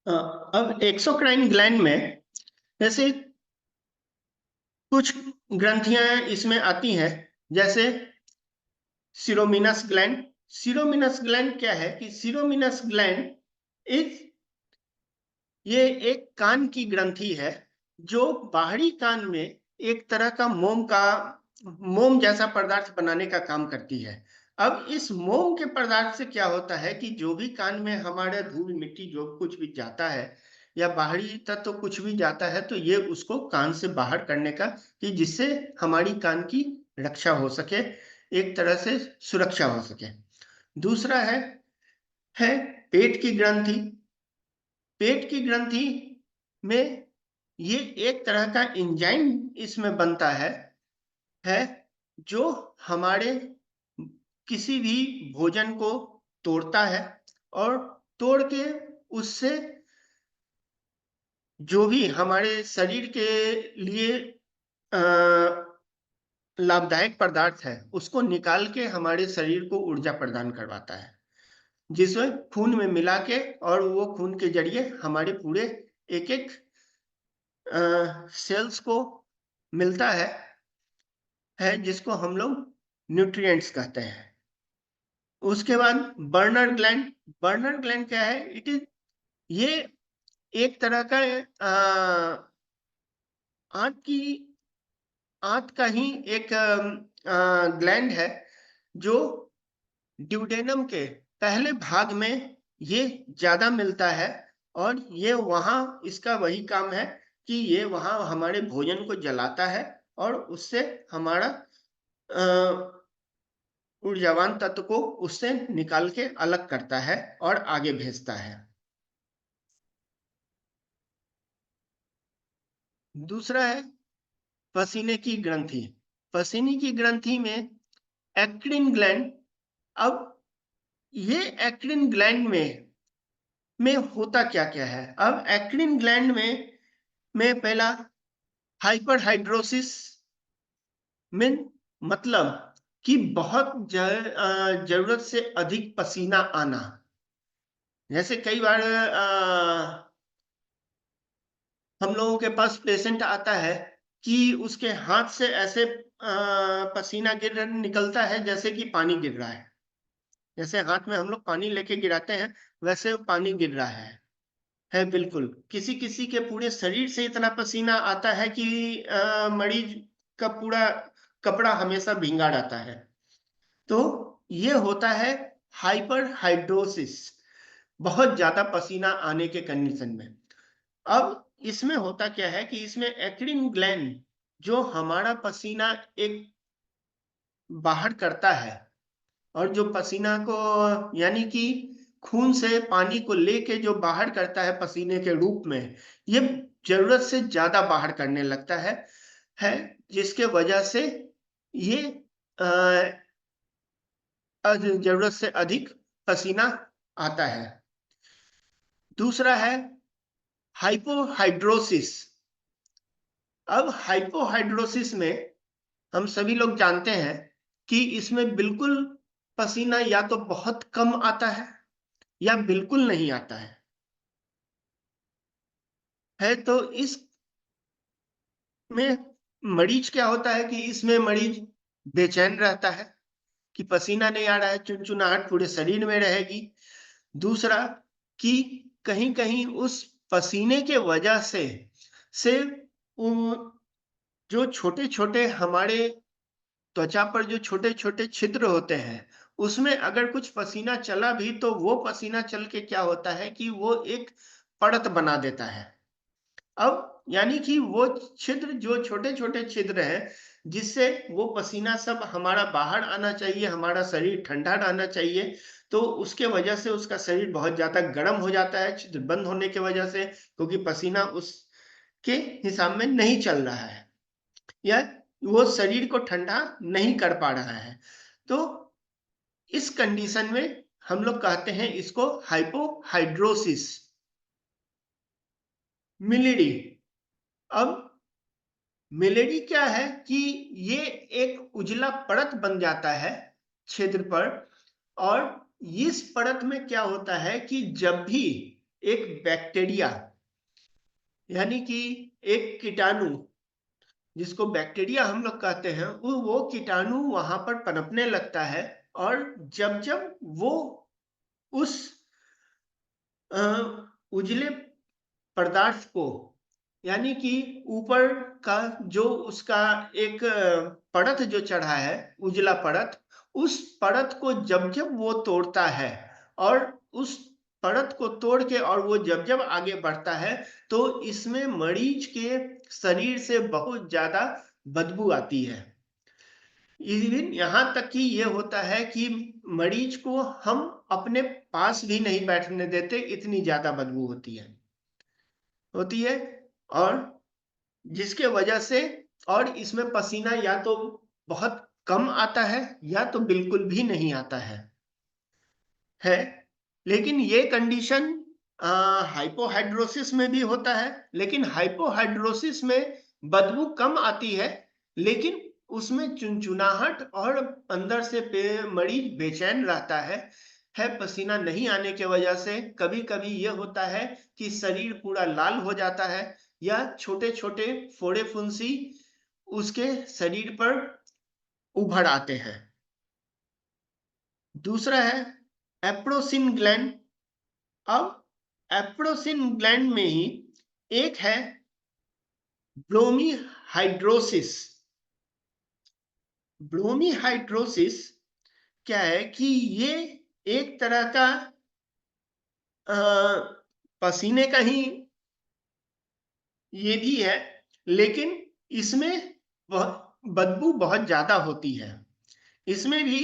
अब exocrine gland में जैसे कुछ ग्रंथियां इसमें आती हैं, जैसे सिरोमिनस ग्लैंड। सिरोमिनस ग्लैंड क्या है कि सिरोमिनस ग्लैंड इस ये एक कान की ग्रंथि है जो बाहरी कान में एक तरह का मोम जैसा पदार्थ बनाने का काम करती है। अब इस मोम के पदार्थ से क्या होता है कि जो भी कान में हमारे धूल मिट्टी जो कुछ भी जाता है या बाहरी तत्व कुछ भी जाता है तो ये उसको कान से बाहर करने का, कि जिससे हमारी कान की रक्षा हो सके, एक तरह से सुरक्षा हो सके। दूसरा है पेट की ग्रंथि। पेट की ग्रंथि में ये एक तरह का एंजाइम इसमें बनता है जो हमारे किसी भी भोजन को तोड़ता है और तोड़ के उससे जो भी हमारे शरीर के लिए लाभदायक पदार्थ है उसको निकाल के हमारे शरीर को ऊर्जा प्रदान करवाता है, जिसमें खून में मिला के, और वो खून के जरिए हमारे पूरे एक एक सेल्स को मिलता है जिसको हम लोग न्यूट्रिएंट्स कहते हैं। उसके बाद बर्नर ग्लैंड। बर्नर ग्लैंड क्या है? ये एक तरह का आंत का ही एक ग्लैंड है जो ड्यूडेनम के पहले भाग में ये ज्यादा मिलता है, और ये वहां इसका वही काम है कि ये वहां हमारे भोजन को जलाता है और उससे हमारा ऊर्जावान तत्व को उससे निकाल के अलग करता है और आगे भेजता है। दूसरा है पसीने की ग्रंथि। पसीने की ग्रंथि में एक्रिन ग्लैंड। अब ये एक्रिन ग्लैंड में होता क्या क्या है? अब एक्रिन ग्लैंड में पहला हाइपरहाइड्रोसिस में मतलब कि बहुत जरूरत से अधिक पसीना आना। जैसे कई बार हम लोगों के पास पेशेंट आता है कि उसके हाथ से ऐसे पसीना निकलता है जैसे कि पानी गिर रहा है। जैसे हाथ में हम लोग पानी लेके गिराते हैं वैसे पानी गिर रहा है बिल्कुल। किसी किसी के पूरे शरीर से इतना पसीना आता है कि मरीज का पूरा कपड़ा हमेशा भींगा रहता है। तो ये होता है हाइपरहाइड्रोसिस, बहुत ज्यादा पसीना आने के कंडीशन में। अब इसमें होता क्या है कि इसमें एक्रिन ग्लैंड जो हमारा पसीना एक बाहर करता है, और जो पसीना को यानी कि खून से पानी को लेके जो बाहर करता है पसीने के रूप में, ये जरूरत से ज्यादा बाहर करने लगता है जिसके वजह से ये जरूरत से अधिक पसीना आता है। दूसरा है हाइपोहाइड्रोसिस। अब हाइपोहाइड्रोसिस में हम सभी लोग जानते हैं कि इसमें बिल्कुल पसीना या तो बहुत कम आता है या बिल्कुल नहीं आता है तो इस में मरीज क्या होता है कि इसमें मरीज बेचैन रहता है कि पसीना नहीं आ रहा है, चुनचुनाहट पूरे शरीर में रहेगी। दूसरा कि कहीं कहीं उस पसीने के वजह से जो छोटे छोटे हमारे त्वचा पर जो छोटे छोटे छिद्र होते हैं उसमें अगर कुछ पसीना चला भी तो वो पसीना चल के क्या होता है कि वो एक परत बना देता है। अब यानी कि वो छिद्र जो छोटे छोटे छिद्र हैं जिससे वो पसीना सब हमारा बाहर आना चाहिए, हमारा शरीर ठंडा रहना चाहिए, तो उसके वजह से उसका शरीर बहुत ज्यादा गर्म हो जाता है छिद्र बंद होने की वजह से, क्योंकि पसीना उसके हिसाब में नहीं चल रहा है या वो शरीर को ठंडा नहीं कर पा रहा है। तो इस कंडीशन में हम लोग कहते हैं इसको हाइपोहाइड्रोसिस। मिलिडी। अब मिलेरी क्या है कि ये एक उजला परत बन जाता है छिद्र पर, और इस परत में क्या होता है कि जब भी एक बैक्टीरिया यानी कि एक कीटाणु जिसको बैक्टीरिया हम लोग कहते हैं, वो कीटाणु वहां पर पनपने लगता है। और जब जब वो उस उजले पदार्थ को यानी कि ऊपर का जो उसका एक परत जो चढ़ा है, उजला परत, उस परत को जब जब वो तोड़ता है और उस परत को तोड़ के और वो जब जब आगे बढ़ता है तो इसमें मरीज के शरीर से बहुत ज्यादा बदबू आती है। इवन यहाँ तक कि ये होता है कि मरीज को हम अपने पास भी नहीं बैठने देते, इतनी ज्यादा बदबू होती है। और जिसके वजह से और इसमें पसीना या तो बहुत कम आता है या तो बिल्कुल भी नहीं आता है। लेकिन ये कंडीशन हाइपोहाइड्रोसिस में भी होता है, लेकिन हाइपोहाइड्रोसिस में बदबू कम आती है, लेकिन उसमें चुनचुनाहट और अंदर से मरीज बेचैन रहता है पसीना नहीं आने की वजह से। कभी कभी ये होता है कि शरीर पूरा लाल हो जाता है या छोटे छोटे फोड़े फुंसी उसके शरीर पर उभर आते हैं। दूसरा है एप्रोसिन ग्लैंड। अब एप्रोसिन ग्लैंड में ही एक है ब्रोमीहाइड्रोसिस। ब्रोमीहाइड्रोसिस क्या है कि ये एक तरह का पसीने का ही ये भी है, लेकिन इसमें बदबू बहुत ज्यादा होती है। इसमें भी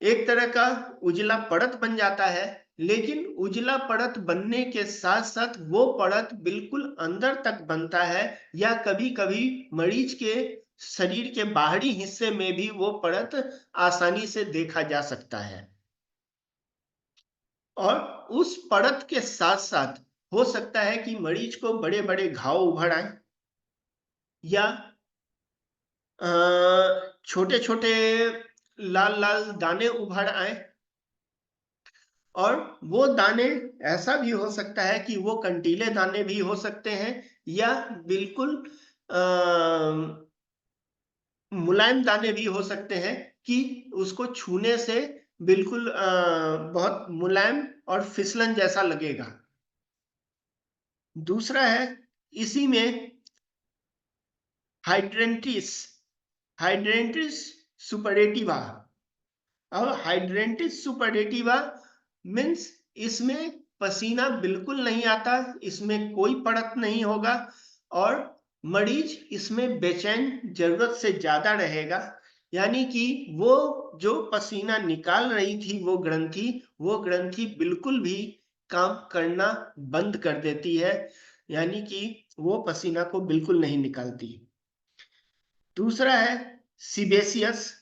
एक तरह का उजला परत बन जाता है, लेकिन उजला परत बनने के साथ साथ वो परत बिल्कुल अंदर तक बनता है या कभी कभी मरीज के शरीर के बाहरी हिस्से में भी वो परत आसानी से देखा जा सकता है। और उस परत के साथ साथ हो सकता है कि मरीज को बड़े बड़े घाव उभर आए या छोटे छोटे लाल लाल दाने उभर आए। और वो दाने ऐसा भी हो सकता है कि वो कंटीले दाने भी हो सकते हैं या बिल्कुल मुलायम दाने भी हो सकते हैं कि उसको छूने से बिल्कुल बहुत मुलायम और फिसलन जैसा लगेगा। दूसरा है इसी में हाइड्रेंटिस हाइड्रेंटिस सुपरेटिवा। अब हाइड्रेंटिस सुपरेटिवा मीन्स इसमें पसीना बिल्कुल नहीं आता, इसमें कोई परत नहीं होगा और मरीज इसमें बेचैन जरूरत से ज्यादा रहेगा। यानी कि वो जो पसीना निकाल रही थी वो ग्रंथि बिल्कुल भी काम करना बंद कर देती है, यानी कि वो पसीना को बिल्कुल नहीं निकालती। दूसरा है सीबेसियस।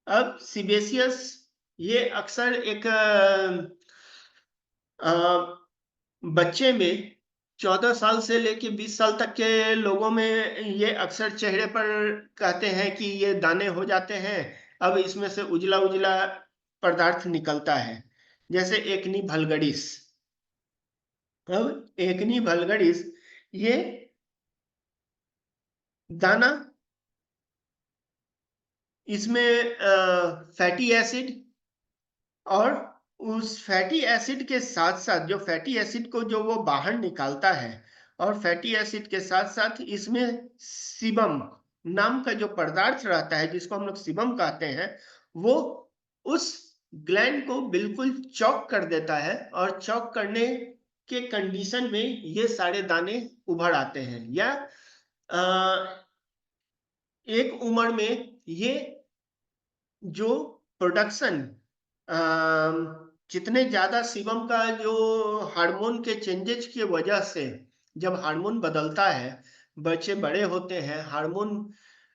अब सीबेसियस ये अक्सर एक बच्चे में 14 साल से लेके 20 साल तक के लोगों में ये अक्सर चेहरे पर कहते हैं कि ये दाने हो जाते हैं। अब इसमें से उजला उजला पदार्थ निकलता है, जैसे एकनी भलगड़िस। अब एकनी भलगड़िस ये दाना, इसमें फैटी एसिड और उस फैटी एसिड के साथ साथ जो फैटी एसिड को जो वो बाहर निकालता है और फैटी एसिड के साथ साथ इसमें सीबम नाम का जो पदार्थ रहता है जिसको हम लोग सीबम कहते हैं, वो उस ग्लैंड को बिल्कुल चॉक कर देता है और चॉक करने के कंडीशन में ये सारे दाने उभर आते हैं। या एक उम्र में ये जो प्रोडक्शन जितने ज्यादा सीबम का जो हार्मोन के चेंजेस की वजह से, जब हार्मोन बदलता है, बच्चे बड़े होते हैं, हार्मोन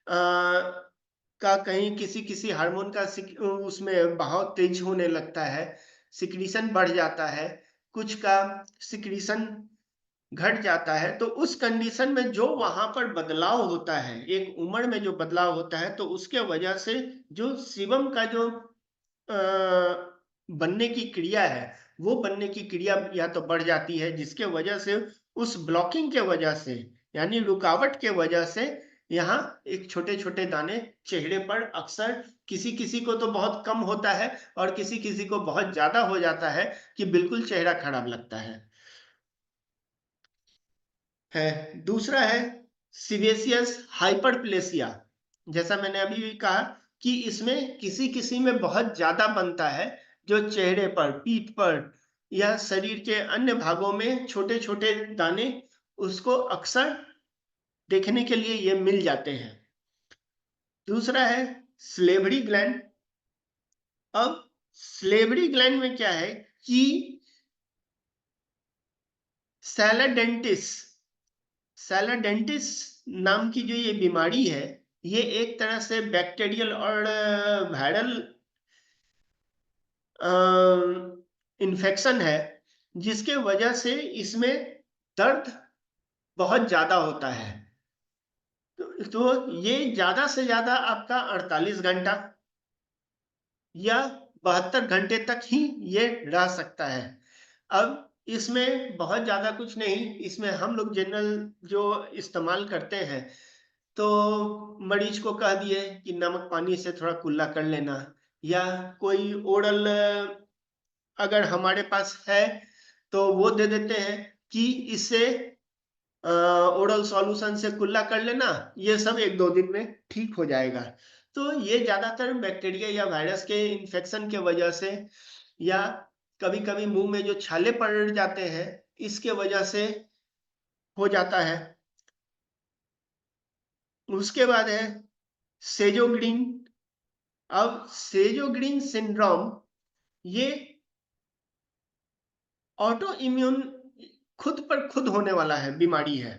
का कहीं किसी किसी हार्मोन का उसमें बहाव तेज होने लगता है, सिक्रीशन बढ़ जाता है, कुछ का सिक्रीशन घट जाता है। तो उस कंडीशन में जो वहां पर बदलाव होता है, एक उम्र में जो बदलाव होता है, तो उसके वजह से जो सीबम का जो बनने की क्रिया है, वो बनने की क्रिया या तो बढ़ जाती है, जिसके वजह से उस ब्लॉकिंग के वजह से, यानी रुकावट के वजह से यहाँ एक छोटे-छोटे दाने चेहरे पर अक्सर किसी-किसी को तो बहुत कम होता है और किसी-किसी को बहुत ज़्यादा हो जाता है कि बिल्कुल चेहरा खराब लगता है। दूसरा है सीवेसियस हाइपरप्लेसिया। जैसा मैंने अभी भी कहा कि इसमें किसी-किसी में बहुत ज़्यादा बनता है, जो चेहरे पर, पीठ पर या शरीर के अन्य भागों में छोटे-छोटे दाने उसको अक्सर देखने के लिए ये मिल जाते हैं। दूसरा है स्लेवरी ग्लैंड। अब स्लेवरी ग्लैंड में क्या है कि सैलाडेंटिस सैलाडेंटिस नाम की जो ये बीमारी है, ये एक तरह से बैक्टीरियल और वायरल इन्फेक्शन है, जिसके वजह से इसमें दर्द बहुत ज़्यादा होता है। तो ये ज़्यादा से ज़्यादा आपका 48 घंटा या 72 घंटे तक ही ये रह सकता है। अब इसमें बहुत ज़्यादा कुछ नहीं, इसमें हम लोग जनरल जो इस्तेमाल करते हैं, तो मरीज को कह दिए कि नमक पानी से थोड़ा कुल्ला कर लेना, या कोई ओरल अगर हमारे पास है तो वो दे देते हैं कि इससे ओरल सॉल्यूशन से कुल्ला कर लेना, ये सब 1-2 दिन में ठीक हो जाएगा। तो ये ज़्यादातर बैक्टीरिया या वायरस के इन्फेक्शन के वजह से, या कभी-कभी मुंह में जो छाले पड़ जाते हैं, इसके वजह से हो जाता है। उसके बाद है सेजोग्रीन। अब सेजोग्रीन सिंड्रोम ये ऑटो इम्यून खुद पर खुद होने वाला है बीमारी है।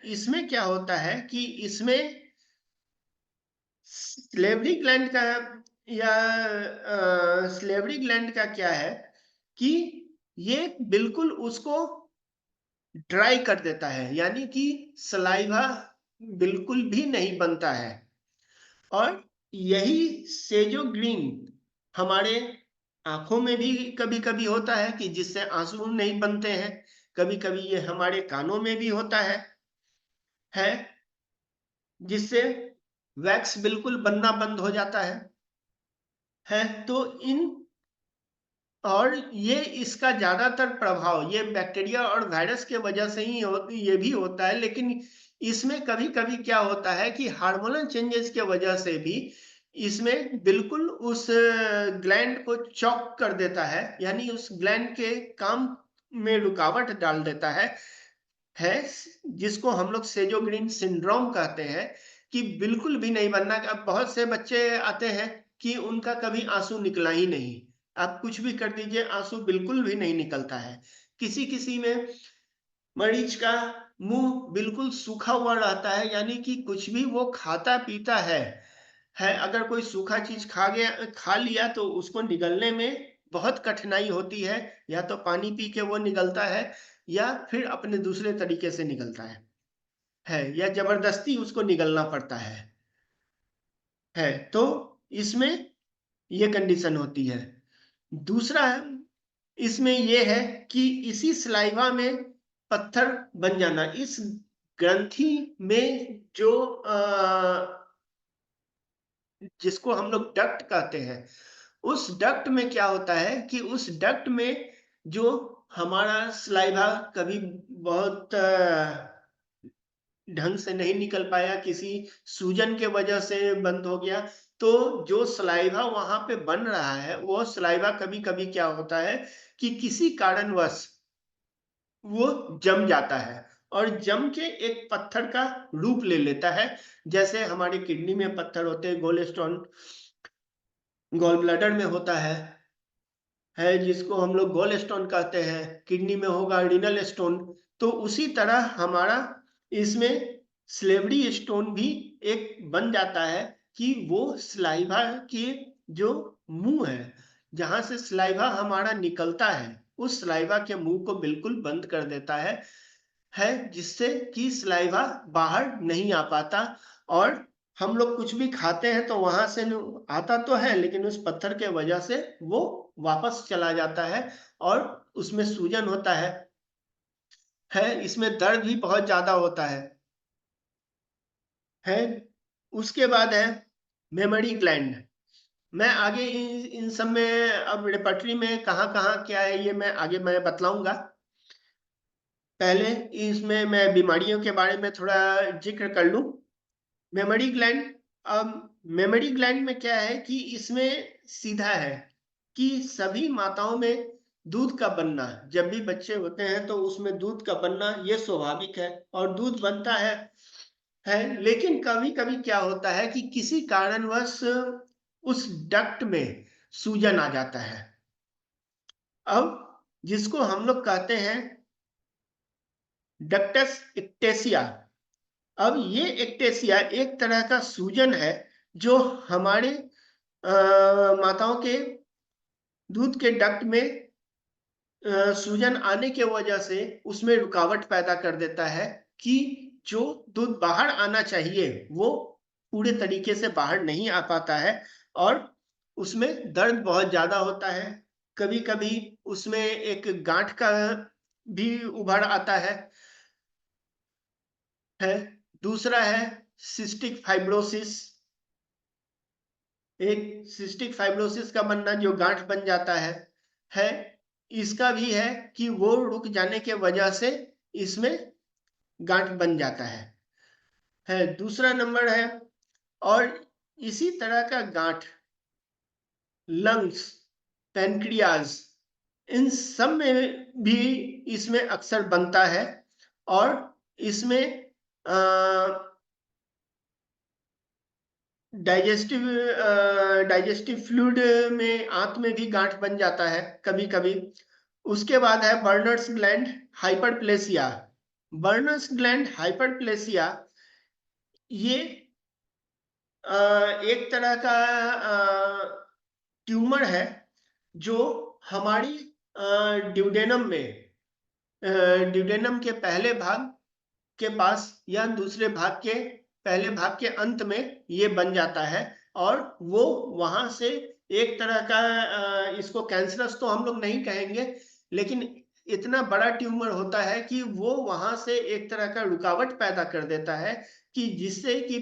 इसमें क्या होता है कि इसमें स्लेवरी ग्लैंड का या स्लेवरी ग्लैंड का क्या है कि ये बिल्कुल उसको ड्राई कर देता है, यानी कि सलाइवा बिल्कुल भी नहीं बनता है। और यही सेजोग्रीन हमारे आंखों में भी कभी-कभी होता है कि जिससे आंसू नहीं बनते हैं। कभी-कभी ये हमारे कानों में भी होता है जिससे वैक्स बिल्कुल बनना बंद हो जाता है। तो इन और ये इसका ज़्यादातर प्रभाव ये बैक्टीरिया और वायरस के वजह से ही ये भी होता है, लेकिन इसमें कभी-कभी क्या होता है कि हार्मोनल चेंजेस के वजह से भी इसमें बिल्कुल उस ग्लैंड को चॉक कर देता है, यानी उस ग्लैंड के काम में रुकावट डाल देता है जिसको हम लोग सेजोग्रीन सिंड्रोम कहते हैं कि बिल्कुल भी नहीं बनना। अब बहुत से बच्चे आते हैं कि उनका कभी आंसू निकला ही नहीं, आप कुछ भी कर दीजिए आंसू बिल्कुल भी नहीं निकलता है। किसी-किसी में मरीज का मुंह बिल्कुल सूखा हुआ रहता है, यानी कि कुछ भी वो खाता पीता है अगर कोई सूखा चीज खा लिया तो उसको निगलने में बहुत कठिनाई होती है, या तो पानी पी के वो निगलता है या फिर अपने दूसरे तरीके से निकलता है या जबरदस्ती उसको निगलना पड़ता है। तो इसमें ये कंडीशन होती है। दूसरा है इसमें ये है कि इसी सलाइवा में पत्थर बन जाना। इस ग्रंथि में जो जिसको हम लोग डक्ट कहते हैं, उस डक्ट में क्या होता है कि उस डक्ट में जो हमारा सलाइवा कभी बहुत ढंग से नहीं निकल पाया, किसी सूजन के वजह से बंद हो गया, तो जो सलाइवा वहां पे बन रहा है, वो सलाइवा कभी-कभी क्या होता है कि किसी कारणवश वो जम जाता है और जम के एक पत्थर का रूप ले लेता है। जैसे हमारे किडनी में पत्थर होते हैं, गॉल ब्लैडर में होता है जिसको हम लोग गॉल स्टोन कहते हैं, किडनी में होगा रीनल स्टोन। तो उसी तरह हमारा इसमें स्लेवरी स्टोन भी एक बन जाता है कि वो स्लाइवा के जो मुंह है, जहां से स्लाइवा हमारा निकलता है, उस स्लाइवा के मुंह को बिल्कुल बंद कर देता है जिससे कि स्लाइवा बाहर नहीं आ पाता और हम लोग कुछ भी खाते हैं तो वहां से आता तो है, लेकिन उस पत्थर के वजह से वो वापस चला जाता है और उसमें सूजन होता है। इसमें दर्द भी बहुत ज्यादा होता है। उसके बाद है मेमोरी ग्लैंड। मैं आगे इन सब में, अब रेपर्टरी में कहाँ कहाँ क्या है ये मैं आगे बतलाऊंगा। पहले इसमें मैं बीमारियों के बारे में थोड़ा जिक्र कर लूं। मेमोरी ग्लैंड, अब मेमोरी ग्लैंड में क्या है कि इसमें सीधा है कि सभी माताओं में दूध का बनना, जब भी बच्चे होते हैं तो उसमें दूध का बनना ये स्वाभाविक है और दूध बनता है। लेकिन कभी कभी क्या होता है कि किसी कारणवश उस डक्ट में सूजन आ जाता है। अब जिसको हम लोग कहते हैं डक्टस इक्टेसिया। अब ये एक्टेसिया एक तरह का सूजन है जो हमारे माताओं के दूध के डक्ट में सूजन आने के वजह से उसमें रुकावट पैदा कर देता है कि जो दूध बाहर आना चाहिए वो पूरे तरीके से बाहर नहीं आ पाता है और उसमें दर्द बहुत ज्यादा होता है। कभी कभी उसमें एक गांठ का भी उभर आता है। दूसरा है सिस्टिक फाइब्रोसिस। एक सिस्टिक फाइब्रोसिस का बनना जो गांठ बन जाता है। इसका भी है कि वो रुक जाने के वजह से इसमें गांठ बन जाता है दूसरा नंबर है। और इसी तरह का गांठ लंग्स, पैनक्रियाज, इन सब में भी इसमें अक्सर बनता है और इसमें डाइजेस्टिव फ्लूइड में आंत में भी गांठ बन जाता है कभी कभी। उसके बाद है Brunner's gland hyperplasia. Brunner's gland hyperplasia ये एक तरह का ट्यूमर है जो हमारी ड्यूडेनम में, ड्यूडेनम के पहले भाग के पास या दूसरे भाग के पहले भाग के अंत में ये बन जाता है और वो वहां से एक तरह का इसको कैंसरस तो हम लोग नहीं कहेंगे, लेकिन इतना बड़ा ट्यूमर होता है कि वो वहां से एक तरह का रुकावट पैदा कर देता है कि जिससे कि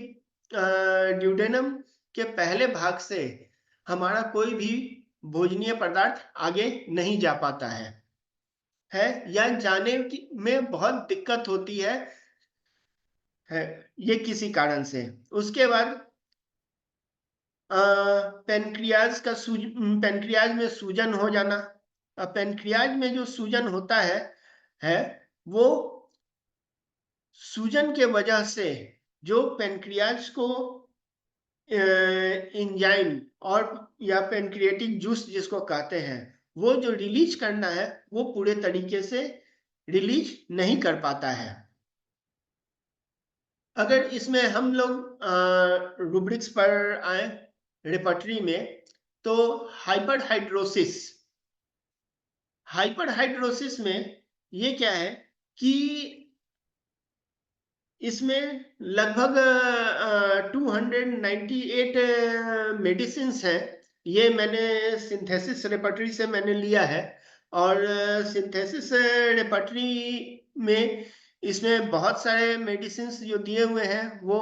ड्यूडेनम के पहले भाग से हमारा कोई भी भोजनीय पदार्थ आगे नहीं जा पाता है या जाने में बहुत दिक्कत होती है ये किसी कारण से। उसके बाद पेनक्रियाज का पेनक्रियाज में सूजन हो जाना। पेनक्रियाज में जो सूजन होता है वो सूजन के वजह से जो पेनक्रियाज को एंजाइम और या पेनक्रिएटिक जूस जिसको कहते हैं वो जो रिलीज करना है वो पूरे तरीके से रिलीज नहीं कर पाता है। अगर इसमें हम लोग रूब्रिक्स पर आए रेपर्टरी में, तो हाइपरहाइड्रोसिस। हाइपरहाइड्रोसिस में ये क्या है कि इसमें लगभग 298 मेडिसिन हैं। ये मैंने सिंथेसिस रेपर्टरी से मैंने लिया है और सिंथेसिस रेपर्टरी में इसमें बहुत सारे मेडिसिन जो दिए हुए हैं वो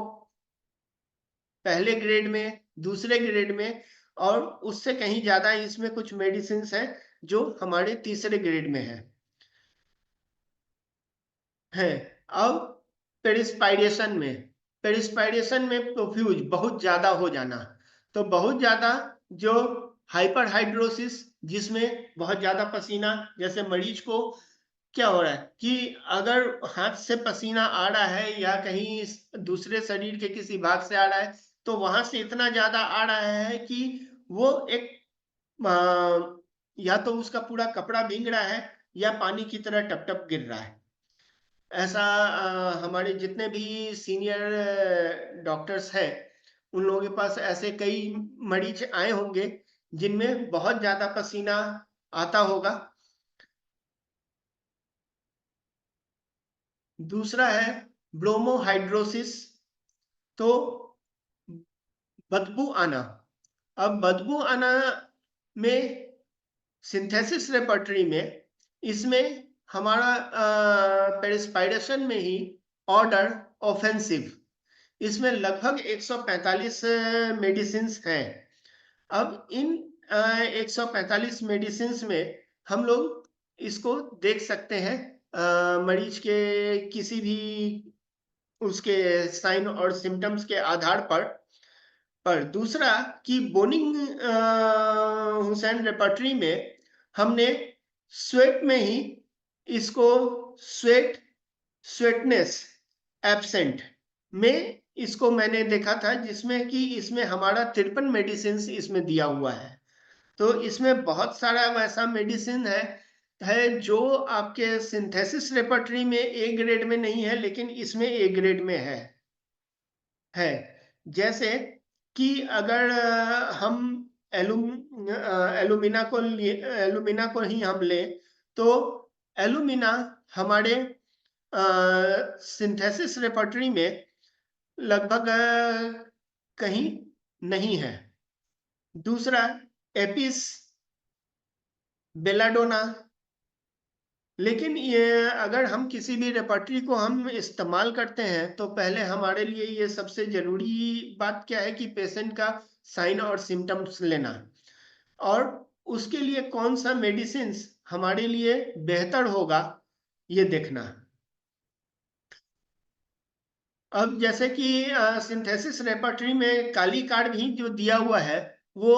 पहले ग्रेड में, दूसरे ग्रेड में और उससे कहीं ज्यादा इसमें कुछ मेडिसिन हैं जो हमारे तीसरे ग्रेड में है। अब पेरिस्पाइरेशन में प्रोफ्यूज बहुत ज्यादा हो जाना। तो बहुत ज्यादा जो हाइपरहाइड्रोसिस जिसमें बहुत ज्यादा पसीना, जैसे मरीज को क्या हो रहा है कि अगर हाथ से पसीना आ रहा है या कहीं दूसरे शरीर के किसी भाग से आ रहा है तो वहां से इतना ज्यादा आ रहा है कि वो एक या तो उसका पूरा कपड़ा भीग रहा है या पानी की तरह टप टप गिर रहा है। ऐसा हमारे जितने भी सीनियर डॉक्टर्स हैं उन लोगों के पास ऐसे कई मरीज आए होंगे जिनमें बहुत ज्यादा पसीना आता होगा। दूसरा है ब्रोमोहाइड्रोसिस। तो बदबू आना। अब बदबू आना में सिंथेसिस रेपर्टरी में इसमें हमारा पेरिस्पाइरेशन में ही ऑर्डर ऑफेंसिव, इसमें लगभग 145 मेडिसिन हैं। अब इन 145 मेडिसिन में हम लोग इसको देख सकते हैं मरीज के किसी भी उसके साइन और सिम्टम्स के आधार पर दूसरा कि बोनिंग हुसैन रेपर्टरी में हमने स्वेट में ही इसको स्वेटनेस एब्सेंट में इसको मैंने देखा था, जिसमें कि इसमें हमारा 53 मेडिसिन इसमें दिया हुआ है। तो इसमें बहुत सारा वैसा मेडिसिन है जो आपके सिंथेसिस रेपर्टरी में ए ग्रेड में नहीं है, लेकिन इसमें ए ग्रेड में है। जैसे कि अगर हम एलुमिना को ही हम लें, तो एलुमिना हमारे सिंथेसिस रेपर्टरी में लगभग कहीं नहीं है। दूसरा एपिस बेलाडोना, लेकिन ये अगर हम किसी भी रेपर्टरी को हम इस्तेमाल करते हैं तो पहले हमारे लिए ये सबसे जरूरी बात क्या है कि पेशेंट का साइन और सिम्टम्स लेना, और उसके लिए कौन सा मेडिसिन हमारे लिए बेहतर होगा ये देखना। अब जैसे कि सिंथेसिस रेपर्टरी में काली कार्ड भी जो दिया हुआ है वो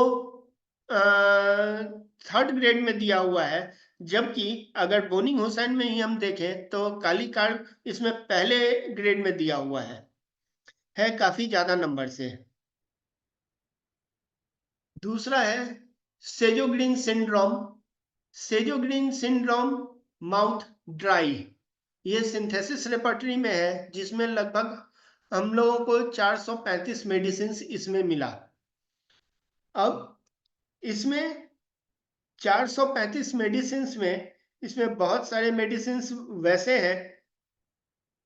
3rd ग्रेड में दिया हुआ है, जबकि अगर बोनिंग हुसैन में ही हम देखें तो काली कार्ड इसमें पहले ग्रेड में दिया हुआ है काफी ज्यादा नंबर से। दूसरा है सेजोग्रीन सिंड्रोम। सेजोग्रीन सिंड्रोम माउथ ड्राई, ये सिंथेसिस रेपर्टरी में है, जिसमें लगभग हम लोगों को 435 मेडिसिन इसमें मिला। अब इसमें 435 मेडिसिन में इसमें बहुत सारे मेडिसिन वैसे हैं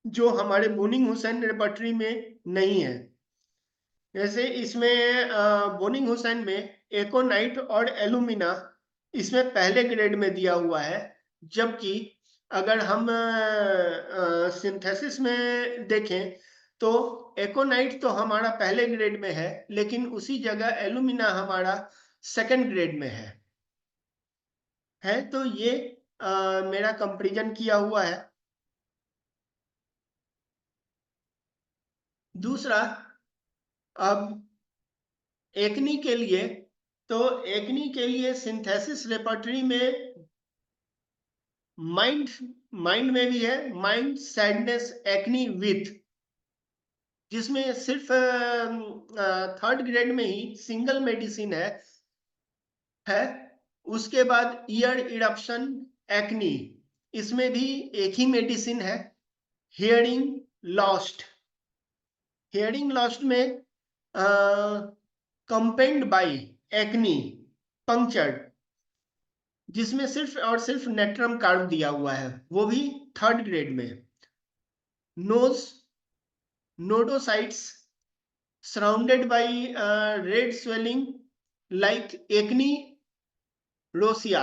जो हमारे बोनिंग हुसैन रेपर्टरी में नहीं है। जैसे इसमें बोनिंग हुसैन में एकोनाइट और एलुमिना इसमें पहले ग्रेड में दिया हुआ है, जबकि अगर हम सिंथेसिस में देखें तो एकोनाइट तो हमारा पहले ग्रेड में है, लेकिन उसी जगह एलुमिना हमारा 2nd ग्रेड में है। तो ये मेरा कंपैरिजन किया हुआ है। दूसरा, अब एक्नी के लिए, तो एक्नी के लिए सिंथेसिस रेपर्टरी में माइंड में भी है, माइंड सैडनेस एक्नी विथ, जिसमें सिर्फ 3rd ग्रेड में ही सिंगल मेडिसिन है। उसके बाद ईयर इरप्शन एक्नी, इसमें भी एक ही मेडिसिन है। हियरिंग लॉस्ट, हियरिंग लॉस्ट में कंपेन्ड बाई एक्नी पंक्चर्ड, जिसमें सिर्फ और सिर्फ नेट्रम कार्ब दिया हुआ है, वो भी 3rd ग्रेड में। Nose nodocytes surrounded by red swelling like acne rosacea,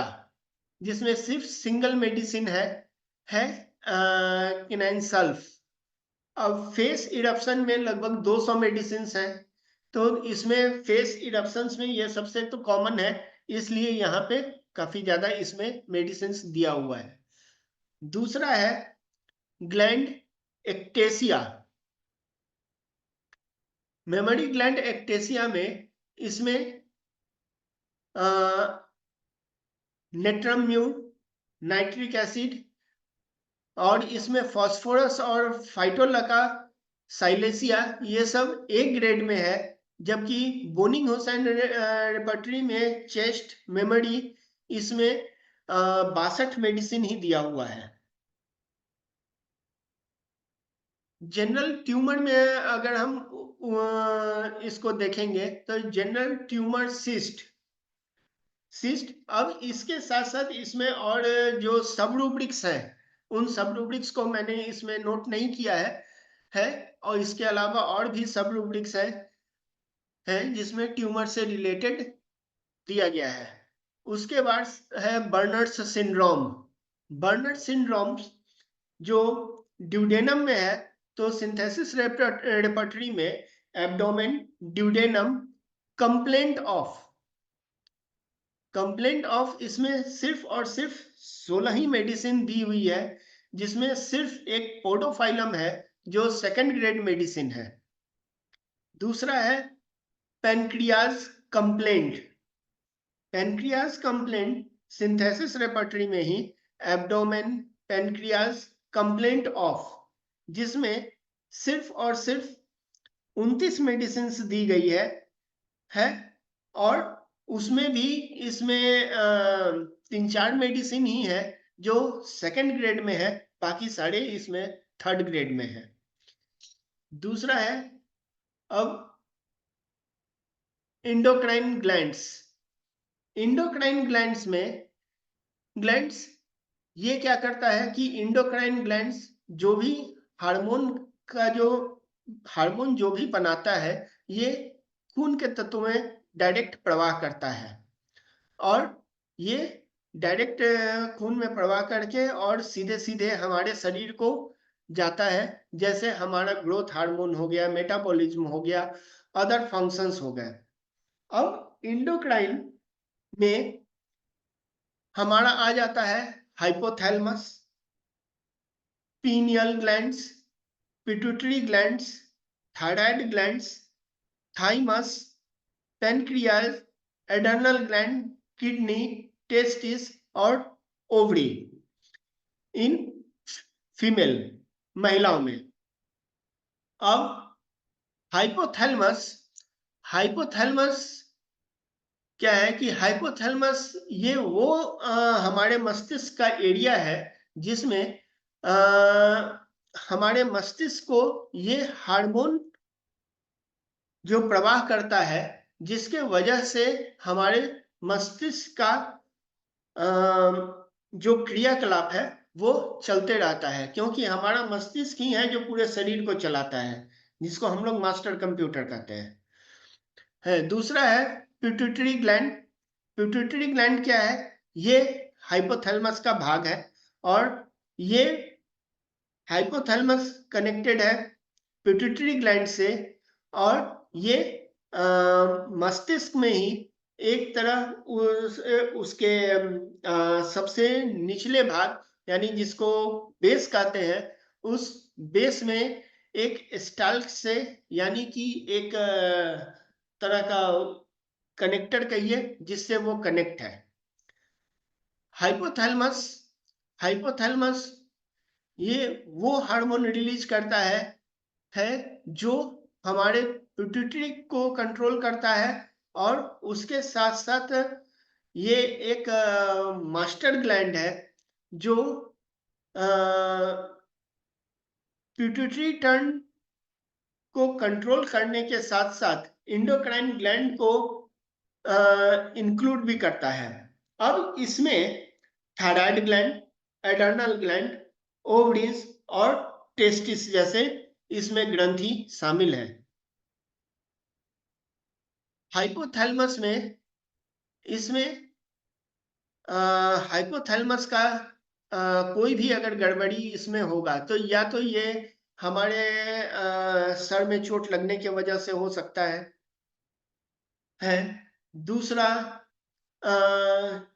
जिसमें सिर्फ सिंगल मेडिसिन है किनाइन सल्फ। अब फेस इरप्शन में लगभग 200 मेडिसिन हैं, तो इसमें फेस इरप्शंस में ये सबसे तो कॉमन है, इसलिए यहाँ पे काफी ज्यादा इसमें मेडिसिन दिया हुआ है। दूसरा है gland ectasia. Memory gland ectasia में इसमें नेट्रम्यून, नाइट्रिक एसिड, और इसमें फास्फोरस और फाइटोलका साइलेसिया, ये सब ए ग्रेड में है, जबकि बोनिंग हुसैन रेपर्टरी में चेस्ट मेमोरी इसमें 62 मेडिसिन ही दिया हुआ है। जनरल ट्यूमर में अगर हम इसको देखेंगे तो जनरल ट्यूमर सिस्ट, अब इसके साथ साथ इसमें और जो सब रूब्रिक्स हैं, उन सब रूब्रिक्स को मैंने इसमें नोट नहीं किया है और इसके अलावा और भी सब रूब्रिक्स है। है जिसमें ट्यूमर से रिलेटेड दिया गया है। उसके बाद है बर्नर्स सिंड्रोम। बर्नर्स सिंड्रोम जो ड्यूडेनम में है, तो सिंथेसिस रेपर्टरी में एब्डोमेन, ड्यूडेनम, कंप्लेंट ऑफ इसमें सिर्फ और सिर्फ 16 ही मेडिसिन दी हुई है, जिसमें सिर्फ एक पोडोफाइलम है जो सेकंड ग्रेड मेडिसिन है। दूसरा है pancreas complaint. Pancreas complaint synthesis repertory में ही एब्डोमेन, पेनक्रियाज, कंप्लेंट ऑफ, जिसमें सिर्फ और सिर्फ 29 मेडिसिन दी गई है और उसमें भी इसमें 3-4 मेडिसिन ही है जो सेकंड ग्रेड में है, बाकी सारे इसमें थर्ड ग्रेड में है। दूसरा है अब इंडोक्राइन ग्लैंड्स। इंडोक्राइन ग्लैंड्स ये क्या करता है कि इंडोक्राइन ग्लैंड्स जो भी हार्मोन जो भी बनाता है, ये खून के तत्वों में डायरेक्ट प्रवाह करता है और ये डायरेक्ट खून में प्रवाह करके और सीधे सीधे हमारे शरीर को जाता है, जैसे हमारा ग्रोथ हार्मोन हो गया, मेटाबॉलिज्म हो गया, अदर फंक्शंस हो गए। अब इंडोक्राइन में हमारा आ जाता है hypothalamus, pineal glands, pituitary glands, thyroid glands, thymus, pancreas, adrenal gland, kidney, testis और ओवरी इन फीमेल, महिलाओं में। अब हाइपोथैलेमस क्या है कि हाइपोथैलेमस ये वो हमारे मस्तिष्क का एरिया है जिसमें हमारे मस्तिष्क को ये हार्मोन जो प्रवाह करता है, जिसके वजह से हमारे मस्तिष्क का जो क्रियाकलाप है वो चलते रहता है, क्योंकि हमारा मस्तिष्क ही है जो पूरे शरीर को चलाता है, जिसको हम लोग मास्टर कंप्यूटर कहते हैं। दूसरा है पिट्यूटरी ग्लैंड। पिट्यूटरी ग्लैंड क्या है? ये हाइपोथैलेमस का भाग है और ये हाइपोथैलेमस कनेक्टेड है पिट्यूटरी ग्लैंड से और ये मस्तिष्क में ही एक तरह उसके सबसे निचले भाग, यानी जिसको बेस कहते हैं, उस बेस में एक स्टाल्क से, यानी कि एक तरह का कनेक्टर कहिए, जिससे वो कनेक्ट है। हाइपोथैलेमस ये वो हार्मोन रिलीज करता है जो हमारे पिट्यूटरी को कंट्रोल करता है और उसके साथ साथ ये एक मास्टर ग्लैंड है जो पिट्यूटरी टर्न को कंट्रोल करने के साथ साथ इंडोक्राइन ग्लैंड को इंक्लूड भी करता है। अब इसमें thyroid gland, adrenal gland, ovaries और टेस्टिस जैसे इसमें ग्रंथि शामिल है। हाइपोथैलेमस में इसमें हाइपोथैलेमस का कोई भी अगर गड़बड़ी इसमें होगा तो या तो ये हमारे सर में चोट लगने की वजह से हो सकता है। दूसरा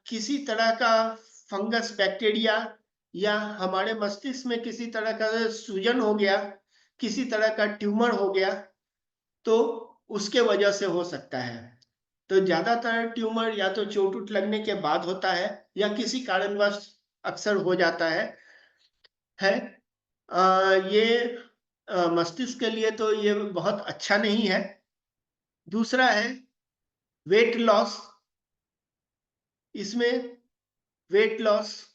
किसी तरह का फंगस, बैक्टीरिया या हमारे मस्तिष्क में किसी तरह का सूजन हो गया, किसी तरह का ट्यूमर हो गया, तो उसके वजह से हो सकता है। तो ज्यादातर ट्यूमर या तो चोट उट लगने के बाद होता है या किसी कारणवश अक्सर हो जाता है। ये मस्तिष्क के लिए तो ये बहुत अच्छा नहीं है। दूसरा है वेट लॉस। इसमें वेट लॉस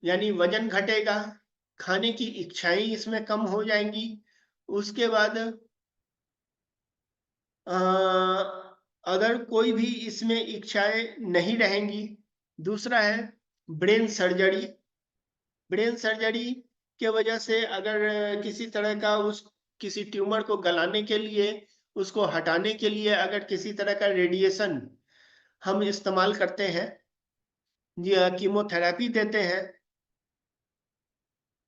यानी वजन घटेगा, खाने की इच्छाएं इसमें कम हो जाएंगी। उसके बाद अगर कोई भी इसमें इच्छाएं नहीं रहेंगी। दूसरा है ब्रेन सर्जरी। ब्रेन सर्जरी के वजह से अगर किसी तरह का किसी ट्यूमर को गलाने के लिए उसको हटाने के लिए अगर किसी तरह का रेडिएशन हम इस्तेमाल करते हैं या कीमोथेरेपी देते हैं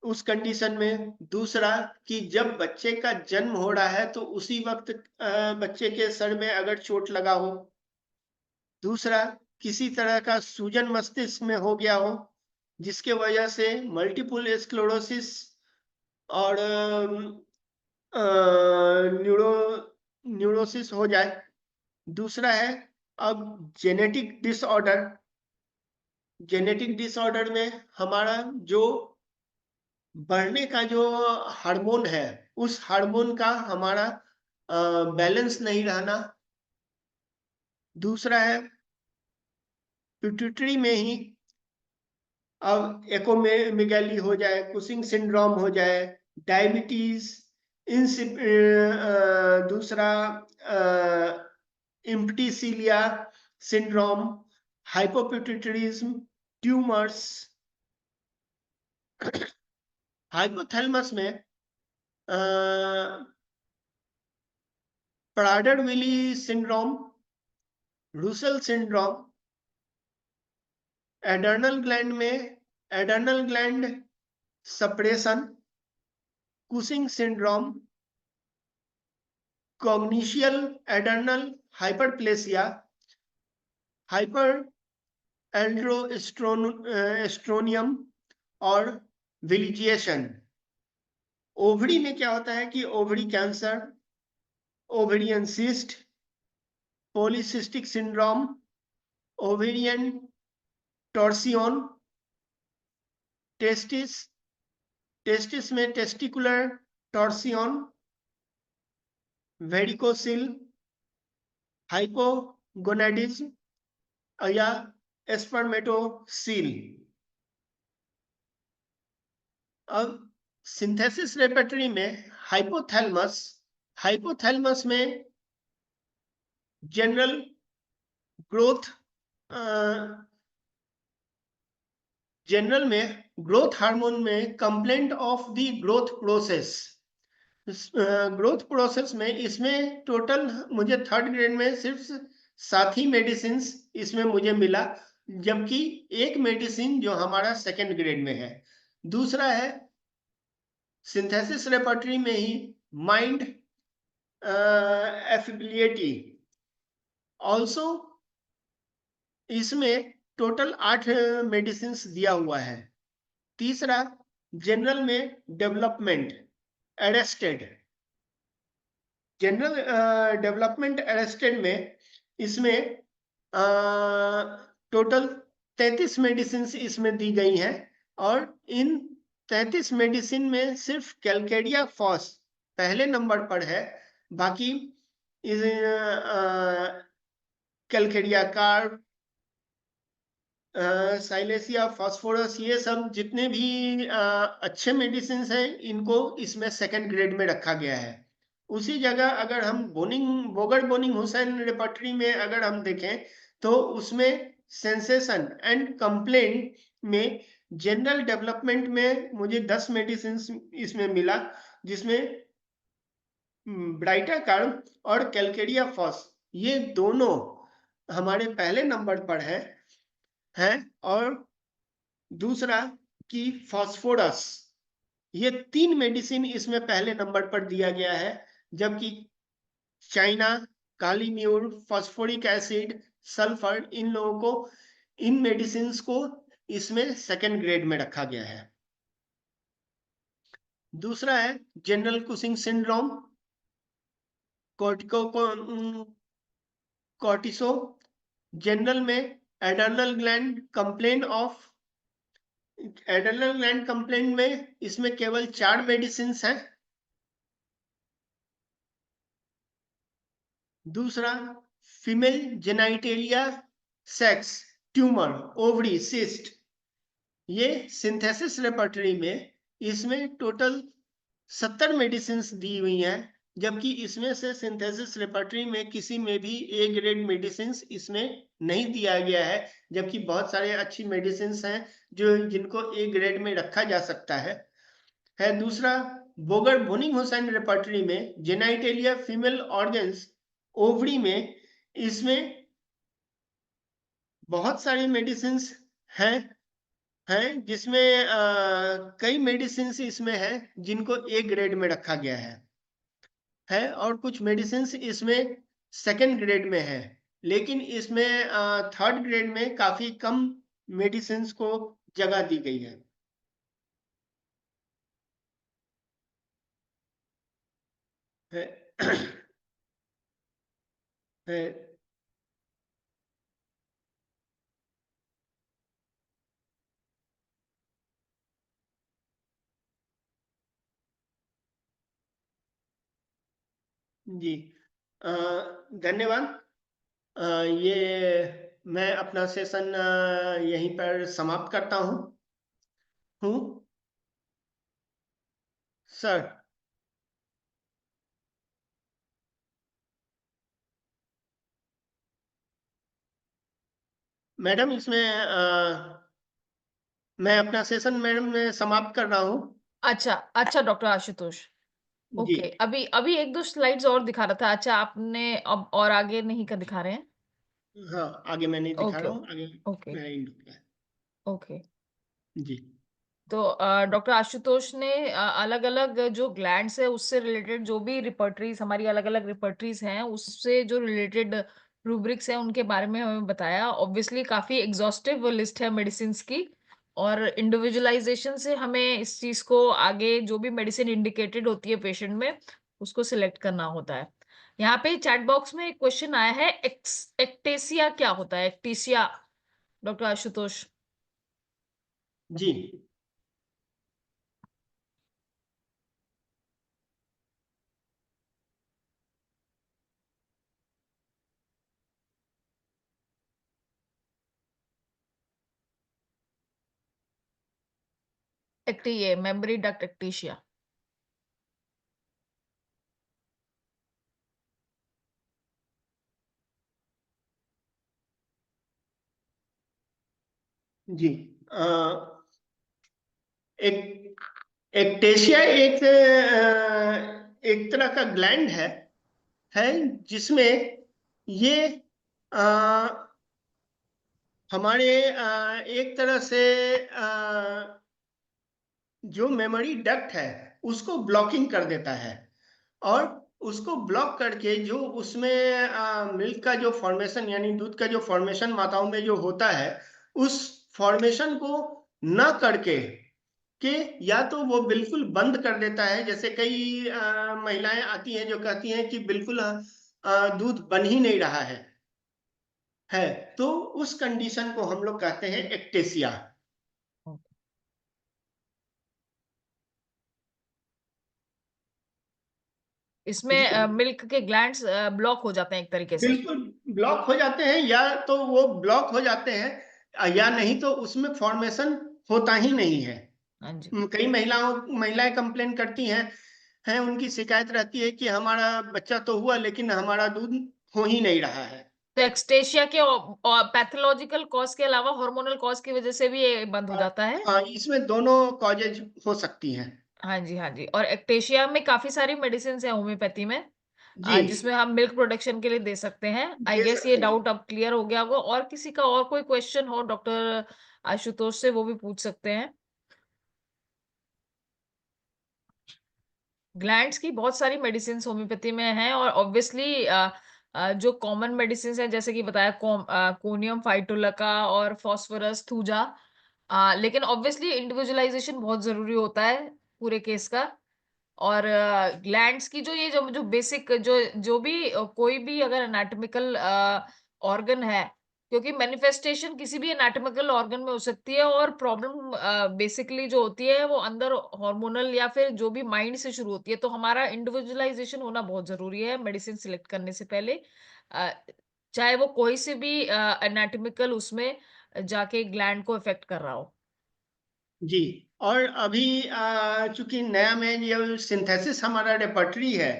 उस कंडीशन में। दूसरा कि जब बच्चे का जन्म हो रहा है तो उसी वक्त बच्चे के सर में अगर चोट लगा हो। दूसरा, किसी तरह का सूजन मस्तिष्क में हो गया हो जिसके वजह से मल्टीपल स्क्लेरोसिस और न्यूरोसिस हो जाए। दूसरा है अब जेनेटिक डिसऑर्डर में हमारा जो बढ़ने का जो हार्मोन है उस हार्मोन का हमारा बैलेंस नहीं रहना। दूसरा है पिट्यूटरी में ही अब एकोमेगाली हो जाए, कुशिंग सिंड्रोम हो जाए, डायबिटीज, दूसरा empty sella syndrome, hypopituitarism, tumours. Hypothalamus में Prader Willi syndrome, Russell syndrome. Adrenal gland में adrenal gland suppression, Cushing syndrome, congenital adrenal hyperplasia, hyper aldosteronism और विलिजिएशन। ओवरी में क्या होता है कि ovary cancer, ovarian cyst, polycystic syndrome, ovarian torsion, testis में testicular torsion, varicocele, hypogonadism या spermatocele. अब सिंथेसिस रेपर्टरी में हाइपोथैलेमस में जनरल ग्रोथ हार्मोन में complaint of the growth process में इसमें टोटल मुझे थर्ड ग्रेड में सिर्फ 7 ही मेडिसिन इसमें मुझे मिला, जबकि एक मेडिसिन जो हमारा सेकेंड ग्रेड में है। दूसरा है सिंथेसिस रेपर्टरी में ही माइंड एफिलिएटी ऑल्सो, इसमें टोटल 8 मेडिसिन दिया हुआ है। तीसरा जनरल में डेवलपमेंट अरेस्टेड में इसमें टोटल 33 मेडिसिन इसमें दी गई हैं और इन 33 मेडिसिन में सिर्फ कैलकेडिया फॉस पहले नंबर पर है। बाकी कैलकेडिया कार्ब, साइलेसिया, फास्फोरस, ये सब जितने भी अच्छे मेडिसिन हैं इनको इसमें सेकंड ग्रेड में रखा गया है। उसी जगह अगर हम बोगर बोनिंग हुसैन रेपर्टरी में अगर हम देखें तो उसमें सेंसेशन एंड कंप्लेंट में जनरल डेवलपमेंट में मुझे 10 मेडिसिन इसमें मिला, जिसमें ब्राइटा कार्ब और कैलकेडिया फॉस ये दोनों हमारे पहले नंबर पर है और दूसरा कि फास्फोरस, ये 3 मेडिसिन इसमें पहले नंबर पर दिया गया है, जबकि चाइना, काली म्यूर, फास्फोरिक एसिड, सल्फर, इन लोगों को इन मेडिसिन को इसमें सेकंड ग्रेड में रखा गया है। दूसरा है जनरल कुशिंग सिंड्रोम, कॉर्टिसो। जनरल में एडर्नल ग्लैंड कंप्लेंट में इसमें केवल 4 मेडिसिन हैं। दूसरा female genitalia sex tumour, ovary cyst, ये सिंथेसिस रेपर्टरी में इसमें टोटल 70 मेडिसिन दी हुई हैं, जबकि इसमें से सिंथेसिस रेपर्टरी में किसी में भी ए ग्रेड मेडिसिन इसमें नहीं दिया गया है, जबकि बहुत सारे अच्छी मेडिसिन हैं जो जिनको ए ग्रेड में रखा जा सकता है। है। दूसरा, बोगर बोनिंग हुसैन रेपर्टरी में जेनाइटेलिया फीमेल ऑर्गन्स, ओवरी में, इसमें बहुत सारी मेडिसिन हैं जिसमें कई मेडिसिन इसमें है जिनको ए ग्रेड में रखा गया है और कुछ मेडिसिन इसमें सेकंड ग्रेड में है, लेकिन इसमें थर्ड ग्रेड में काफी कम मेडिसिन को जगह दी गई है। है जी, धन्यवाद। ये मैं अपना सेशन यहीं पर समाप्त करता हूँ सर। मैडम, इसमें मैं अपना सेशन मैडम में समाप्त कर रहा हूँ। अच्छा, अच्छा डॉक्टर आशुतोष। जी, ओके, अभी अभी 1-2 स्लाइड्स और दिखा रहा था। अच्छा, आपने अब और आगे नहीं का दिखा रहे हैं? हाँ, आगे मैं नहीं दिखा ओके, रहा हूँ, आगे ओके, मेरा एंड हो गया है। ओके। जी, तो डॉक्टर आशुतोष ने अलग-अलग जो ग्लैंड्स है उससे रिलेटेड जो भी रिपर्टरीज़ हमारी अलग-अलग रिपर्टरीज़ हैं, उससे जो रिलेटेड रूब्रिक्स हैं उनके बारे में हमें बताया। ऑब्वियसली काफ़ी एग्ज़ॉस्टिव लिस्ट है मेडिसिन्स की और इंडिविजुअलाइज़ेशन से हमें इस चीज़ को आगे जो भी मेडिसिन इंडिकेटेड होती है पेशेंट में, उसको सिलेक्ट करना होता है। यहाँ पे चैट बॉक्स में एक क्वेश्चन आया है, एक्टेसिया क्या होता है? Ectasia doctor Ashutosh. जी, ये मेमोरी डक्ट एक्टेशिया। जी। एक एक्टेशिया एक तरह का ग्लैंड है जिसमें ये अ, हमारे एक तरह से जो मेमोरी डक्ट है उसको ब्लॉकिंग कर देता है और उसको ब्लॉक करके जो उसमें मिल्क का जो फॉर्मेशन यानी दूध का जो फॉर्मेशन माताओं में जो होता है उस फॉर्मेशन को न करके कि या तो वो बिल्कुल बंद कर देता है, जैसे कई महिलाएं आती हैं जो कहती हैं कि बिल्कुल दूध बन ही नहीं रहा है तो उस कंडीशन को हम लोग कहते हैं एक्टेसिया। जी, इसमें मिल्क के ग्लैंड्स ब्लॉक हो जाते हैं एक तरीके से। बिल्कुल ब्लॉक हो जाते हैं, या तो वो ब्लॉक हो जाते हैं या नहीं तो उसमें फॉर्मेशन होता ही नहीं है। हाँ जी। कई महिलाएं कंप्लेन करती हैं उनकी शिकायत रहती है कि हमारा बच्चा तो हुआ लेकिन हमारा दूध हो ही नहीं रहा है। तो एक्सटेशिया के पैथोलॉजिकल कॉज़ के अलावा हार्मोनल कॉज़ की वजह से भी ये बंद हो और जाता है? हाँ, इसमें दोनों कॉजेज हो सकती हैं। हाँ जी, हाँ जी। और एक्टेशिया में काफ़ी सारी मेडिसिन्स हैं होम्योपैथी में जी, जिसमें हम मिल्क प्रोडक्शन के लिए दे सकते हैं। आई दे गेस ये सकते हैं। डाउट अब क्लियर हो गया होगा और किसी का और कोई क्वेश्चन हो डॉक्टर आशुतोष से वो भी पूछ सकते हैं। ग्लैंड्स की बहुत सारी मेडिसिन्स होम्योपैथी में हैं और ऑब्वियसली जो कॉमन मेडिसिन्स हैं जैसे कि बताया कोनियम फाइटोलका और फास्फोरस थूजा लेकिन ऑब्वियसली इंडिविजुअलाइजेशन बहुत ज़रूरी होता है पूरे केस का और ग्लैंड्स की जो ये जो जो बेसिक जो जो भी कोई भी अगर एनाटॉमिकल ऑर्गन है क्योंकि मैनिफेस्टेशन किसी भी एनाटॉमिकल ऑर्गन में हो सकती है और प्रॉब्लम बेसिकली जो होती है वो अंदर हार्मोनल या फिर जो भी माइंड से शुरू होती है तो हमारा इंडिविजुअलाइजेशन होना बहुत जरूरी है मेडिसिन सिलेक्ट करने से पहले अ, चाहे वो कोई से भी एनाटॉमिकल उसमें जाके ग्लैंड को इफेक्ट कर रहा हो। जी, और अभी चूंकि नया में ये सिंथेसिस हमारा रेपर्टरी है,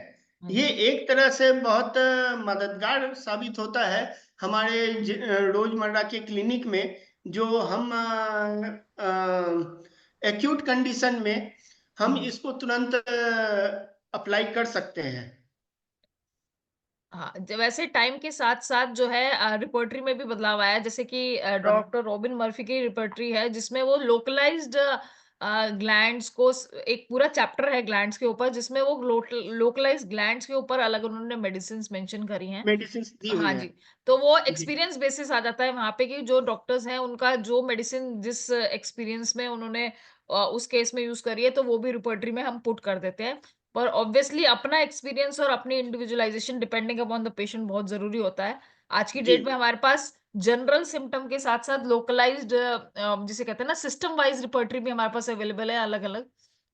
हाँ ये जी। एक तरह से बहुत मददगार साबित होता है हमारे रोजमर्रा के क्लिनिक में, जो हम एक्यूट कंडीशन में हम इसको तुरंत अप्लाई कर सकते हैं। हाँ, वैसे टाइम के साथ साथ जो है रिपर्टरी में भी बदलाव आया है, जैसे कि अब डॉक्टर रॉबिन मर्फी की रिपर्टरी है जिसमें वो लोकलाइज्ड ग्लैंड्स को एक पूरा चैप्टर है ग्लैंड्स के ऊपर, जिसमें वो लोकलाइज्ड ग्लैंड्स के ऊपर अलग उन्होंने मेडिसिन मेंशन करी हैं। मेडिसिन दी हुई हाँ है। जी, तो वो जी एक्सपीरियंस बेसिस आ जाता है वहाँ पे कि जो डॉक्टर्स हैं उनका जो मेडिसिन जिस एक्सपीरियंस में उन्होंने उस केस में यूज़ करी है, तो वो भी रिपर्टरी में हम पुट कर देते हैं। पर ऑब्वियसली अपना एक्सपीरियंस और अपनी individualisation depending upon the patient बहुत ज़रूरी होता है। आज की जी डेट में हमारे पास जनरल सिम्पटम के साथ-साथ लोकलाइज्ड जिसे कहते हैं ना सिस्टम वाइज़ रिपर्टरी भी हमारे पास अवेलेबल है अलग-अलग।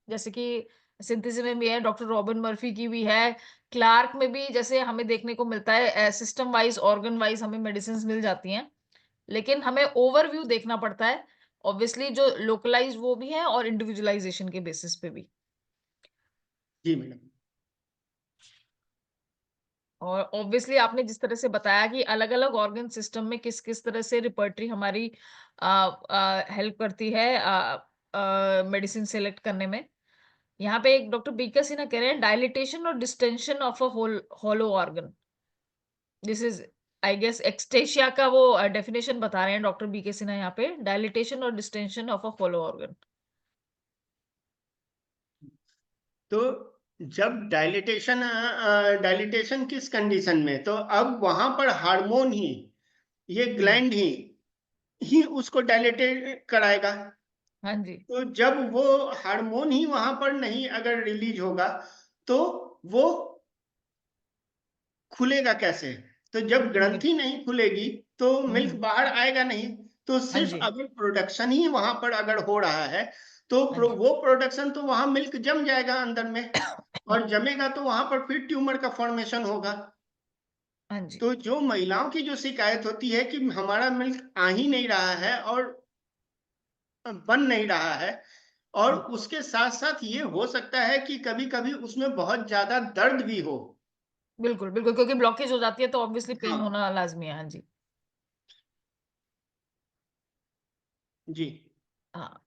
जैसे कि सिंथेसिस में भी है, डॉक्टर रॉबिन मर्फी की भी है, क्लार्क में भी जैसे हमें देखने को मिलता है सिस्टम वाइज़, ऑर्गन वाइज़ हमें मेडिसिन्स मिल जाती हैं। लेकिन हमें ओवरव्यू देखना पड़ता है। ऑब्वियसली जो लोकलाइज़्ड वो भी है और इंडिविजुअलाइजेशन के बेसिस पे भी। जी मैडम। और ऑब्वियसली आपने जिस तरह से बताया कि अलग-अलग ऑर्गन सिस्टम में किस-किस तरह से रिपर्टरी हमारी हेल्प करती है मेडिसिन सेलेक्ट करने में। यहाँ पे एक डॉक्टर बीके सिन्हा कह रहे हैं डायलिटेशन और distension of a hollow organ. This is I guess ectasia का वो डेफिनेशन बता रहे हैं डॉक्टर बीके सिन्हा यहाँ पे डायलिटेशन और distension of a hollow organ. तो जब डायलिटेशन किस कंडीशन में, तो अब वहां पर हार्मोन ही, ये हम्म। ग्लैंड ही उसको डायलेटेट कराएगा। हाँ जी। तो जब वो हार्मोन ही वहां पर नहीं अगर रिलीज होगा, तो वो खुलेगा कैसे? तो जब जी। ग्रंथि नहीं खुलेगी तो मिल्क हम्म। बाहर आएगा नहीं। तो हाँ सिर्फ जी। अगर प्रोडक्शन ही वहां पर अगर हो रहा है, तो हाँ जी। वो प्रोडक्शन तो वहां मिल्क जम जाएगा अंदर में, और जमेगा तो वहां पर फिर ट्यूमर का फॉर्मेशन होगा। हाँ जी। तो जो महिलाओं की जो शिकायत होती है कि हमारा मिल्क आ ही नहीं रहा है और बन नहीं रहा है, और हम्म, उसके साथ साथ ये हो सकता है कि कभी कभी उसमें बहुत ज्यादा दर्द भी हो। बिल्कुल बिल्कुल, क्योंकि ब्लॉकेज हो जाती है तो ऑब्वियसली पेन हाँ होना लाजमी है। हाँ जी। जी। हाँ।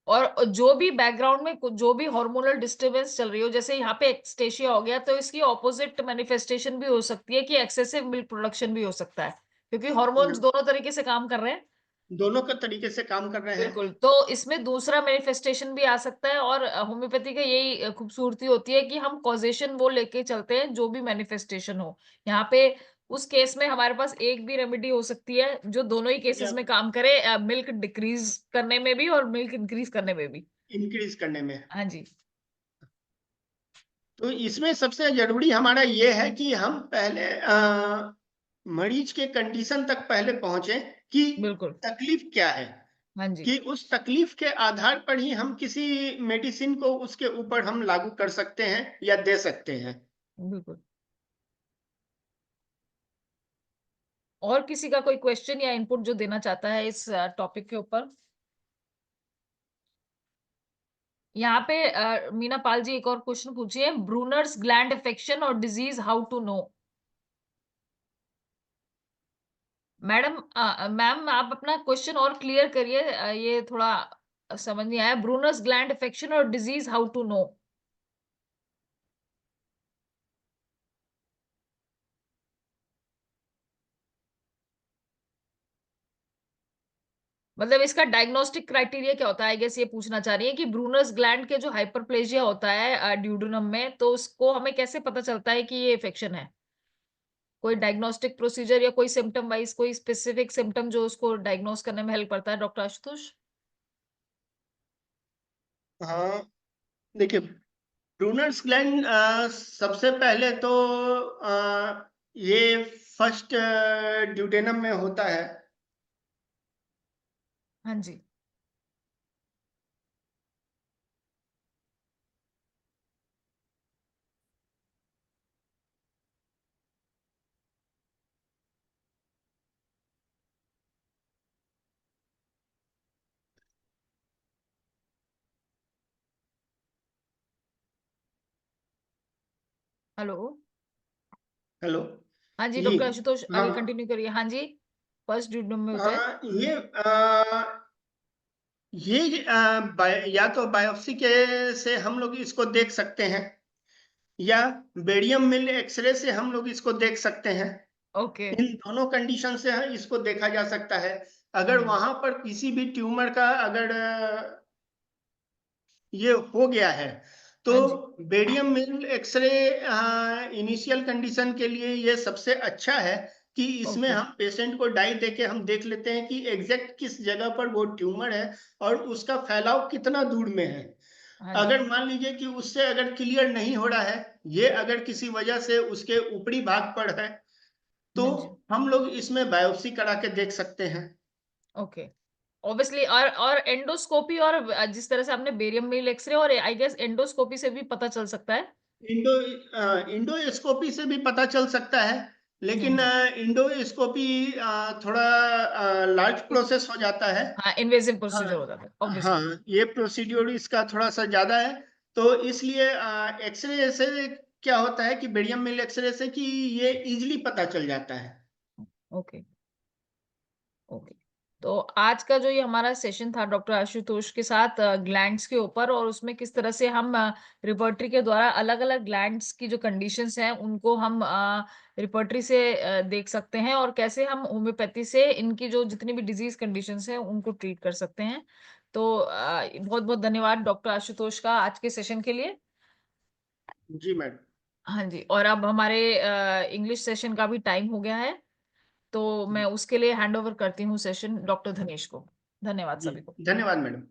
और जो भी बैकग्राउंड में जो भी हार्मोनल डिस्टरबेंस चल रही हो, जैसे यहाँ पे एक्सटेशिया हो गया, तो इसकी ऑपोजिट मैनिफेस्टेशन भी हो सकती है कि एक्सेसिव मिल्क प्रोडक्शन भी हो सकता है, क्योंकि हार्मोन्स दोनों तरीके से काम कर रहे हैं। दोनों के तरीके से काम कर रहे हैं। बिल्कुल, तो इसमें दूसरा मैनिफेस्टेशन भी आ सकता है और होम्योपैथी का यही खूबसूरती होती है कि हम कॉज़ेशन वो लेके चलते हैं जो भी मैनिफेस्टेशन हो। यहाँ पे उस केस में हमारे पास एक भी रेमेडी हो सकती है जो दोनों ही केसेस या में काम करे, मिल्क डिक्रीज़ करने में भी और मिल्क इंक्रीज़ करने में भी। इंक्रीज करने में। हाँ जी। तो इसमें सबसे जरूरी हमारा ये है कि हम पहले मरीज के कंडीशन तक पहले पहुंचे कि बिल्कुल। तकलीफ क्या है, हाँ जी। कि उस तकलीफ के आधार पर ही हम किसी मेडिसिन को उसके ऊपर हम लागू कर सकते हैं या दे सकते हैं। बिल्कुल। और किसी का कोई क्वेश्चन या इनपुट जो देना चाहता है इस टॉपिक के ऊपर? यहाँ पे मीना पाल जी एक और क्वेश्चन पूछिए, ब्रूनर्स ग्लैंड इन्फेक्शन और disease how to know? Madam ma'am आप अपना क्वेश्चन और क्लियर करिए, ये थोड़ा समझ नहीं आया। ब्रूनर्स ग्लैंड इन्फेक्शन और डिजीज हाउ टू नो? मतलब इसका डायग्नोस्टिक क्राइटेरिया क्या होता है? आई गेस ये पूछना चाह रही है कि ब्रूनर्स ग्लैंड के जो हाइपरप्लेजिया होता है ड्यूडेनम में, तो उसको हमें कैसे पता चलता है कि ये इन्फेक्शन है? कोई डायग्नोस्टिक प्रोसीजर या कोई सिम्पटम वाइज कोई स्पेसिफिक सिम्पटम जो उसको डायग्नोस करने में हेल्प करता है, डॉक्टर आशुतोष? हाँ देखिए, ब्रूनर्स ग्लैंड सबसे पहले तो ये फर्स्ट ड्यूडेनम में होता है। हाँ जी। हेलो। हेलो। हाँ जी, जी डॉक्टर आशुतोष हाँ आगे कंटिन्यू करिए। हाँ जी, फर्स्ट ड्यूडेनम में होता है। हाँ, ये ये या तो बायोप्सी के से हम लोग इसको देख सकते हैं, या बेरियम मिल एक्सरे से हम लोग इसको देख सकते हैं। ओके। इन दोनों कंडीशन से इसको देखा जा सकता है। अगर हम्म। वहां पर किसी भी ट्यूमर का अगर ये हो गया है, तो हाँ जी। बेरियम मिल एक्सरे इनिशियल कंडीशन के लिए ये सबसे अच्छा है कि इसमें ओके। हम पेशेंट को डाई देके हम देख लेते हैं कि एग्जैक्ट किस जगह पर वो ट्यूमर है और उसका फैलाव कितना दूर में है। हाँ जी। अगर मान लीजिए कि उससे अगर क्लियर नहीं हो रहा है, ये अगर किसी वजह से उसके ऊपरी भाग पर है, तो हाँ जी। हम लोग इसमें बायोप्सी करा के देख सकते हैं। ओके। ऑब्वियसली और एंडोस्कोपी और जिस तरह से आपने बेरियम मील एक्सरे और आई गेस एंडोस्कोपी से भी पता चल सकता है। इंडो इंडोस्कोपी से भी पता चल सकता है, लेकिन जी। इंडोस्कोपी थोड़ा लार्ज प्रोसेस हो जाता है। हाँ, इन्वेसिव हाँ, प्रोसीजर हो जाता है हाँ, ऑब्वियसली। ये प्रोसीड्योर इसका थोड़ा सा ज्यादा है। तो इसलिए एक्सरे से क्या होता है कि बेरियम मिल एक्सरे से कि ये इजीली पता चल जाता है। ओके। ओके। तो आज का जो ये हमारा सेशन था डॉक्टर आशुतोष के साथ ग्लैंड्स के ऊपर, और उसमें किस तरह से हम रिपर्टरी के द्वारा अलग-अलग ग्लैंड्स की जो कंडीशंस हैं उनको हम रिपर्टरी से देख सकते हैं, और कैसे हम होम्योपैथी से इनकी जो जितनी भी डिजीज कंडीशंस हैं उनको ट्रीट कर सकते हैं। तो बहुत-बहुत धन्यवाद डॉक्टर आशुतोष का आज के सेशन के लिए। जी मैडम। हाँ जी, और अब हमारे इंग्लिश सेशन का भी टाइम हो गया है। तो मैं उसके लिए हैंड ओवर करती हूँ सेशन डॉक्टर धनेश को। धन्यवाद जी, सभी को। धन्यवाद मैडम।